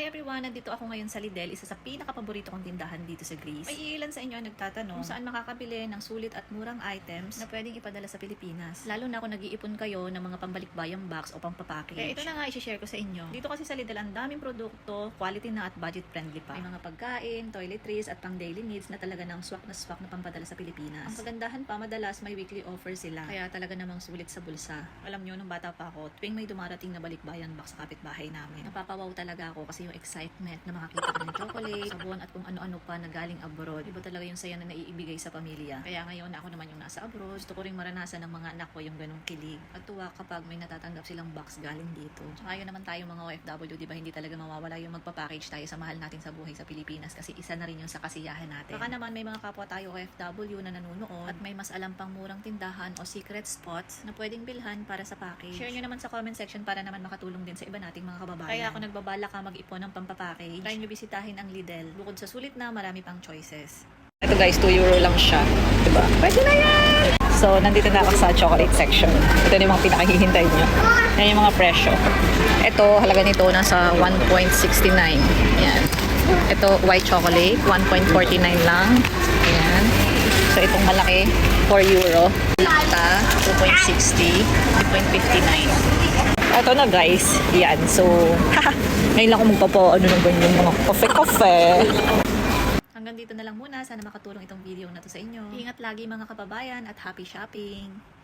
everyone! Nandito ako ngayon sa Lidl, isa sa pinaka-paborito kong tindahan dito sa Greece. May ilan sa inyo ang nagtatanong kung saan makakabili ng sulit at murang items na pwedeng ipadala sa Pilipinas. Lalo na kung nag-iipon kayo ng mga pambalikbayang box o pampapackage. Kaya ito na nga i-share ko sa inyo. Dito kasi sa Lidl ang daming produkto, quality na at budget friendly pa. May mga pagkain, toiletries at pang daily needs na talaga ng swak na pampadala sa Pilipinas. Ang kagandahan pa, madalas may weekly offer sila. Kaya talaga namang sulit sa bulsa. Alam nyo, nung bata pa ako, tuwing may dumarating na balikbayan box sa kapitbahay namin, napapawaw talaga ako kasi yung excitement na makakita ko ng chocolate, sabon at kung ano-ano pa na galing abroad. Iba talaga yung saya na naiibigay sa pamilya. Kaya ngayon ako naman yung nasa abroad, gusto ko ring maranasan ng mga anak ko yung ganong kilig at tuwa kapag may natatanggap silang box galing dito. Tsaka yun naman tayo mga OFW, di ba, hindi talaga mawawala yung magpapackage tayo sa mahal natin sa buhay sa Pilipinas kasi isa na rin yung sa kasiyahan natin. Baka naman may mga kapwa tayo OFW na nanonood at may mas alam pang murang tindahan o secret spots na pwedeng bilhan para sa package. Share nyo naman sa comment section para naman makatulong din sa iba nating mga kababayan. Kaya ako nagbabala ka mag-ipon ng pampapackage, try nyo bisitahin ang Lidl. Bukod sa sulit na, marami pang choices. Ito guys, 2 euro lang siya. Diba? Pwede na yan! So, nandito na ako sa chocolate section. Ito na yung mga pinakahihintay nyo. Yan yung mga presyo. Ito, halaga nito nasa 1.69. Yan. Ito, white chocolate, 1.49 lang. Yan. So, itong malaki, 4 euro. Lata, 2.60, 2.59. Ito na guys, yan. So, ngayon lang ako magpapaano ng ganyan mga kafe-kafe. Hanggang dito na lang muna. Sana makatulong itong video na to sa inyo. Ingat lagi mga kababayan at happy shopping!